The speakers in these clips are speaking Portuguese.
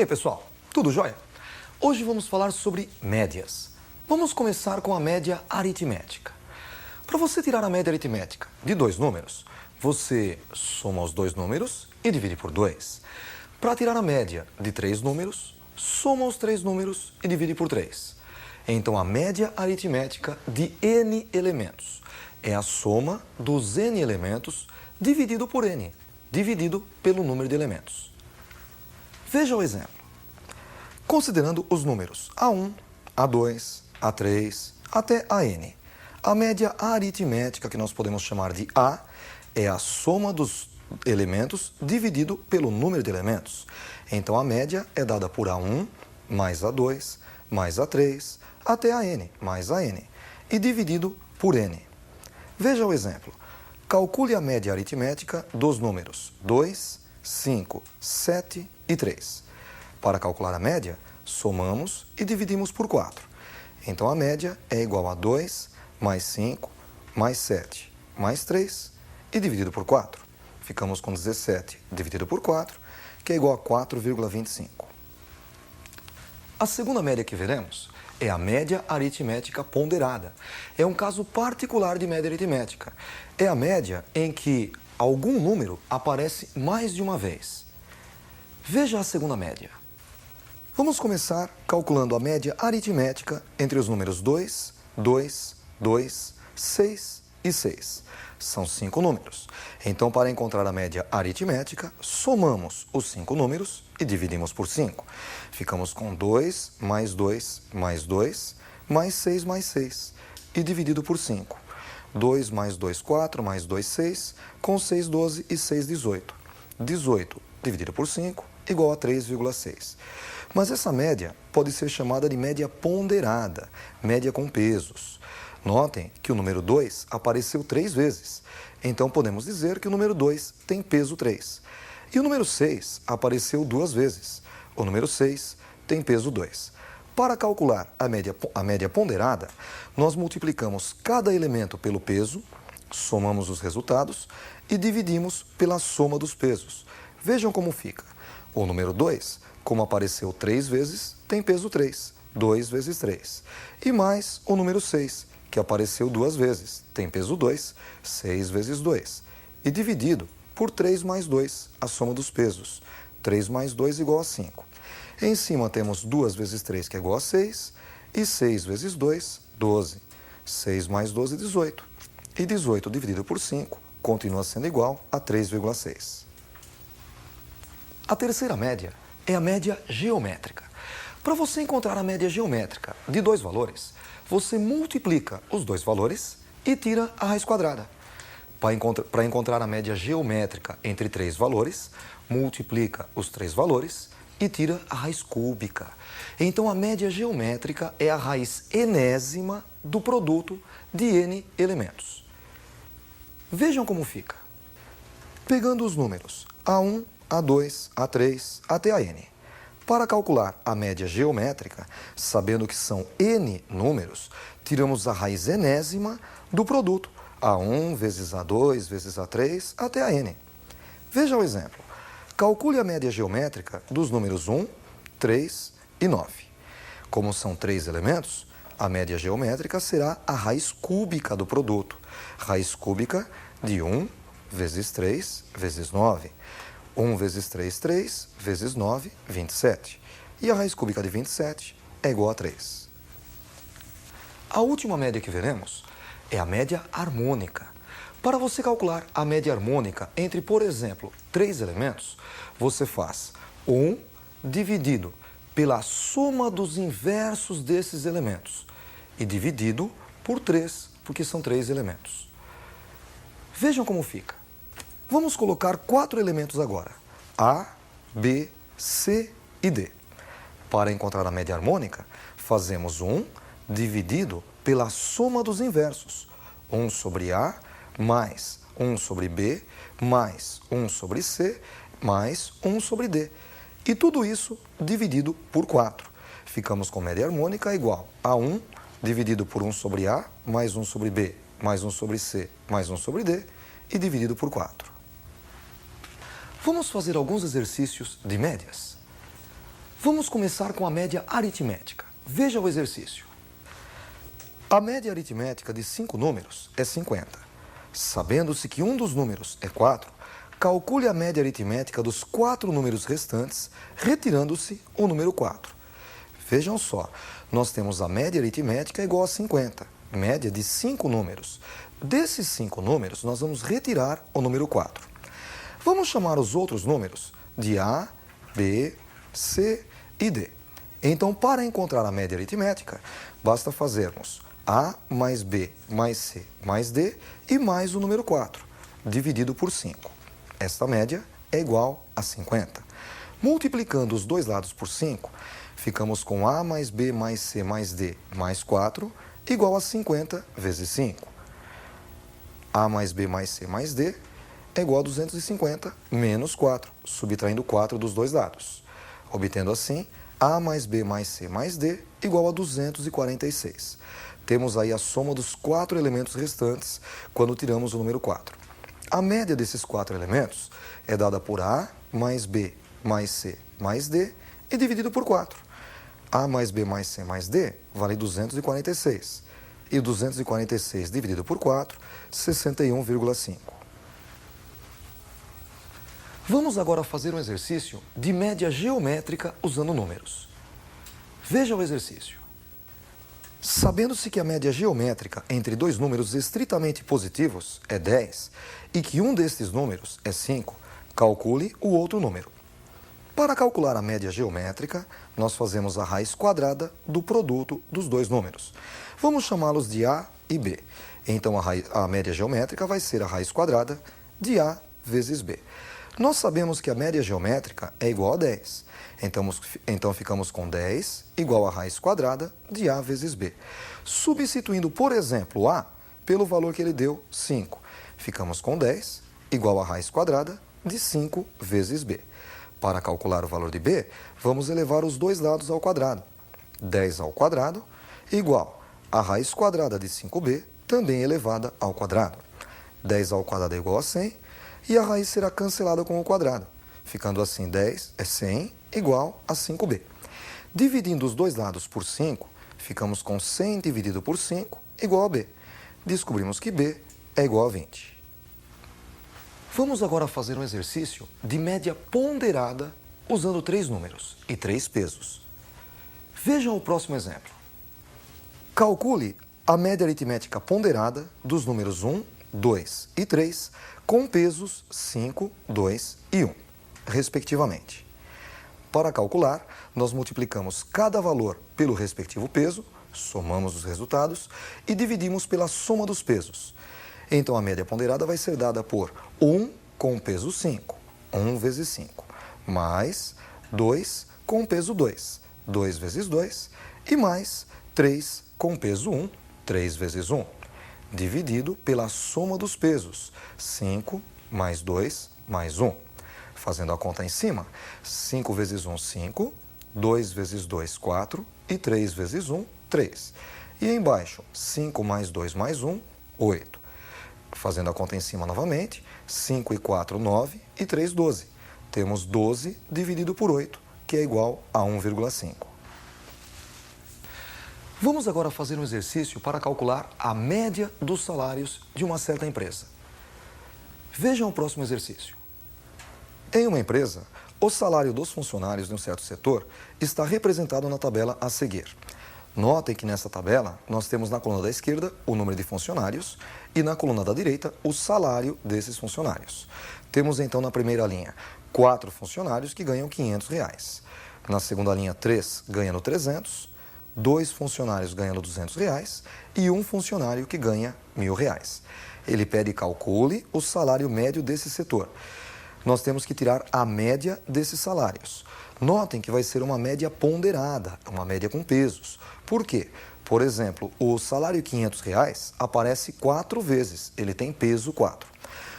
aí, pessoal? Tudo jóia? Hoje vamos falar sobre médias. Vamos começar com a média aritmética. Para você tirar a média aritmética de dois números, você soma os dois números e divide por 2. Para tirar a média de três números, soma os três números e divide por 3. Então, a média aritmética de n elementos é a soma dos n elementos dividido por n, dividido pelo número de elementos. Veja o exemplo. Considerando os números A1, A2, A3, até AN, a média aritmética, que nós podemos chamar de A, é a soma dos elementos dividido pelo número de elementos. Então, a média é dada por A1 mais A2 mais A3 até AN mais AN e dividido por N. Veja o exemplo. Calcule a média aritmética dos números 2, 5, 7 e 3. Para calcular a média, somamos e dividimos por 4. Então, a média é igual a 2 mais 5 mais 7 mais 3 e dividido por 4. Ficamos com 17 dividido por 4, que é igual a 4,25. A segunda média que veremos é a média aritmética ponderada. É um caso particular de média aritmética. É a média em que algum número aparece mais de uma vez. Veja a segunda média. Vamos começar calculando a média aritmética entre os números 2, 2, 2, 6 e 6. São 5 números. Então, para encontrar a média aritmética, somamos os 5 números e dividimos por 5. Ficamos com 2 mais 2 mais 2 mais 6 mais 6 e dividido por 5. 2 mais 2, 4, mais 2, 6, com 6, 12 e 6, 18. 18 dividido por 5 igual a 3,6. Mas essa média pode ser chamada de média ponderada, média com pesos. Notem que o número 2 apareceu 3 vezes. Então, podemos dizer que o número 2 tem peso 3. E o número 6 apareceu 2 vezes. O número 6 tem peso 2. Para calcular a média ponderada, nós multiplicamos cada elemento pelo peso, somamos os resultados e dividimos pela soma dos pesos. Vejam como fica. O número 2, como apareceu 3 vezes, tem peso 3. 2 vezes 3. E mais o número 6, que apareceu 2 vezes, tem peso 2, 6 vezes 2. E dividido por 3 mais 2, a soma dos pesos. 3 mais 2 igual a 5. Em cima temos 2 vezes 3, que é igual a 6, e 6 vezes 2, 12. 6 mais 12, 18. E 18 dividido por 5 continua sendo igual a 3,6. A terceira média é a média geométrica. Para você encontrar a média geométrica de dois valores, você multiplica os dois valores e tira a raiz quadrada. Para encontrar a média geométrica entre três valores, multiplica os três valores e tira a raiz cúbica. Então, a média geométrica é a raiz enésima do produto de n elementos. Vejam como fica. Pegando os números A1, A2, A3 até a n. Para calcular a média geométrica, sabendo que são n números, tiramos a raiz enésima do produto, A1 vezes A2 vezes A3 até a n. Veja o exemplo. Calcule a média geométrica dos números 1, 3 e 9. Como são 3 elementos, a média geométrica será a raiz cúbica do produto. Raiz cúbica de 1 vezes 3 vezes 9. 1 vezes 3, 3, vezes 9, 27. E a raiz cúbica de 27 é igual a 3. A última média que veremos é a média harmônica. Para você calcular a média harmônica entre, por exemplo, 3 elementos, você faz 1 dividido pela soma dos inversos desses elementos e dividido por 3, porque são 3 elementos. Vejam como fica. Vamos colocar 4 elementos agora, A, B, C e D. Para encontrar a média harmônica, fazemos 1 dividido pela soma dos inversos. 1 sobre A, mais 1 sobre B, mais 1 sobre C, mais 1 sobre D. E tudo isso dividido por 4. Ficamos com média harmônica igual a 1 dividido por 1 sobre A, mais 1 sobre B, mais 1 sobre C, mais 1 sobre D, e dividido por 4. Vamos fazer alguns exercícios de médias. Vamos começar com a média aritmética. Veja o exercício. A média aritmética de 5 números é 50. Sabendo-se que um dos números é 4, calcule a média aritmética dos 4 números restantes, retirando-se o número 4. Vejam só, nós temos a média aritmética igual a 50, média de 5 números. Desses 5 números, nós vamos retirar o número 4. Vamos chamar os outros números de A, B, C e D. Então, para encontrar a média aritmética, basta fazermos A mais B mais C mais D e mais o número 4, dividido por 5. Esta média é igual a 50. Multiplicando os dois lados por 5, ficamos com A mais B mais C mais D mais 4 igual a 50 vezes 5. A mais B mais C mais D é igual a 250 menos 4, subtraindo 4 dos dois lados. Obtendo assim, A mais B mais C mais D igual a 246. Temos aí a soma dos 4 elementos restantes quando tiramos o número 4. A média desses 4 elementos é dada por A mais B mais C mais D e dividido por 4. A mais B mais C mais D vale 246. E 246 dividido por 4, 61,5. Vamos agora fazer um exercício de média geométrica usando números. Veja o exercício. Sabendo-se que a média geométrica entre dois números estritamente positivos é 10 e que um destes números é 5, calcule o outro número. Para calcular a média geométrica, nós fazemos a raiz quadrada do produto dos dois números. Vamos chamá-los de A e B. Então, a média geométrica vai ser a raiz quadrada de A vezes B. Nós sabemos que a média geométrica é igual a 10. Então ficamos com 10 igual a raiz quadrada de A vezes B. Substituindo, por exemplo, A pelo valor que ele deu, 5. Ficamos com 10 igual a raiz quadrada de 5 vezes B. Para calcular o valor de B, vamos elevar os dois lados ao quadrado. 10 ao quadrado igual a raiz quadrada de 5B, também elevada ao quadrado. 10 ao quadrado é igual a 100 e a raiz será cancelada com o quadrado. Ficando assim, 10 é 100 igual a 5B. Dividindo os dois lados por 5, ficamos com 100 dividido por 5 igual a B. Descobrimos que B é igual a 20. Vamos agora fazer um exercício de média ponderada usando 3 números e 3 pesos. Vejam o próximo exemplo. Calcule a média aritmética ponderada dos números 1, 2 e 3 com pesos 5, 2 e 1, respectivamente. Para calcular, nós multiplicamos cada valor pelo respectivo peso, somamos os resultados e dividimos pela soma dos pesos. Então, a média ponderada vai ser dada por 1 com peso 5, 1 vezes 5, mais 2 com peso 2, 2 vezes 2, e mais 3 com peso 1, 3 vezes 1, dividido pela soma dos pesos, 5 mais 2 mais 1. Fazendo a conta em cima, 5 vezes 1, 5, 2 vezes 2, 4, e 3 vezes 1, 3. E embaixo, 5 mais 2 mais 1, 8. Fazendo a conta em cima novamente, 5 e 4, 9, e 3, 12. Temos 12 dividido por 8, que é igual a 1,5. Vamos agora fazer um exercício para calcular a média dos salários de uma certa empresa. Vejam o próximo exercício. Em uma empresa, o salário dos funcionários de um certo setor está representado na tabela a seguir. Notem que nessa tabela nós temos na coluna da esquerda o número de funcionários e na coluna da direita o salário desses funcionários. Temos então na primeira linha 4 funcionários que ganham R$500. Na segunda linha 3 ganhando 300, 2 funcionários ganhando R$200 e 1 funcionário que ganha R$1.000. Ele pede calcule o salário médio desse setor. Nós temos que tirar a média desses salários. Notem que vai ser uma média ponderada, uma média com pesos. Por quê? Por exemplo, o salário R$500 aparece 4 vezes, ele tem peso 4.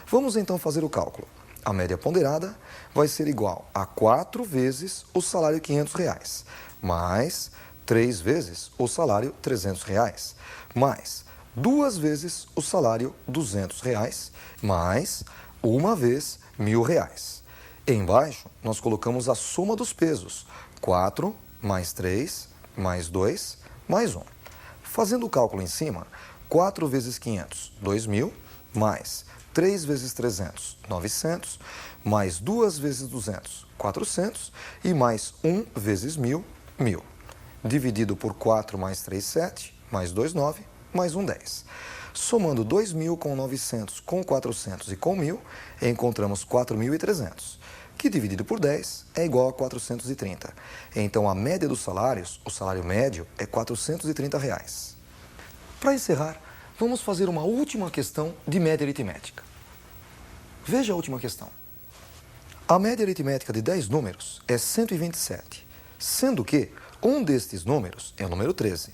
Vamos então fazer o cálculo. A média ponderada vai ser igual a 4 vezes o salário R$500, mais 3 vezes o salário R$300, mais 2 vezes o salário R$200, mais 1 vez R$1.000. Embaixo, nós colocamos a soma dos pesos, 4 mais 3 mais 2 mais 1. Fazendo o cálculo em cima, 4 vezes 500, 2.000, mais 3 vezes 300, 900, mais 2 vezes 200, 400, e mais 1 vezes 1.000, 1.000. Dividido por 4 mais 3, 7, mais 2, 9, mais 1, 10. Somando 2.000 com 900, com 400 e com 1.000, encontramos 4.300, que dividido por 10 é igual a 430. Então, a média dos salários, o salário médio, é R$ 430. Para encerrar, vamos fazer uma última questão de média aritmética. Veja a última questão. A média aritmética de 10 números é 127, sendo que um destes números é o número 13.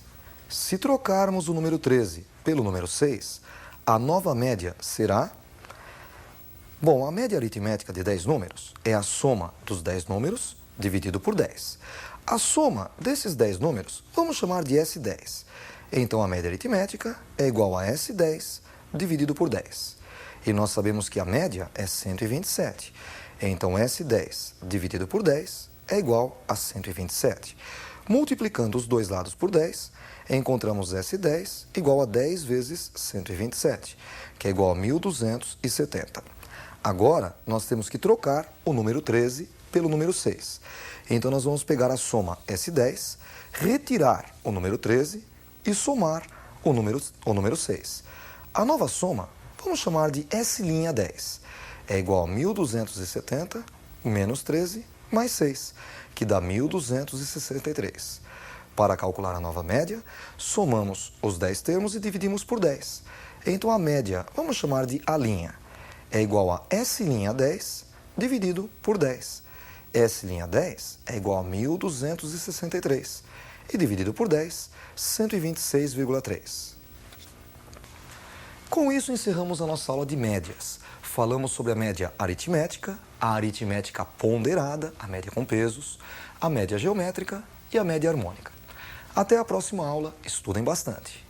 Se trocarmos o número 13 pelo número 6, a nova média será... Bom, a média aritmética de 10 números é a soma dos 10 números dividido por 10. A soma desses 10 números vamos chamar de S10. Então, a média aritmética é igual a S10 dividido por 10. E nós sabemos que a média é 127. Então, S10 dividido por 10 é igual a 127. Multiplicando os dois lados por 10, encontramos S10 igual a 10 vezes 127, que é igual a 1.270. Agora, nós temos que trocar o número 13 pelo número 6. Então, nós vamos pegar a soma S10, retirar o número 13 e somar o número 6. A nova soma, vamos chamar de S'10. É igual a 1.270 menos 13 mais 6, que dá 1.263. Para calcular a nova média, somamos os 10 termos e dividimos por 10. Então, a média, vamos chamar de A', é igual a S'10 dividido por 10. S'10 é igual a 1.263. E dividido por 10, 126,3. Com isso, encerramos a nossa aula de médias. Falamos sobre a média aritmética, a aritmética ponderada, a média com pesos, a média geométrica e a média harmônica. Até a próxima aula. Estudem bastante!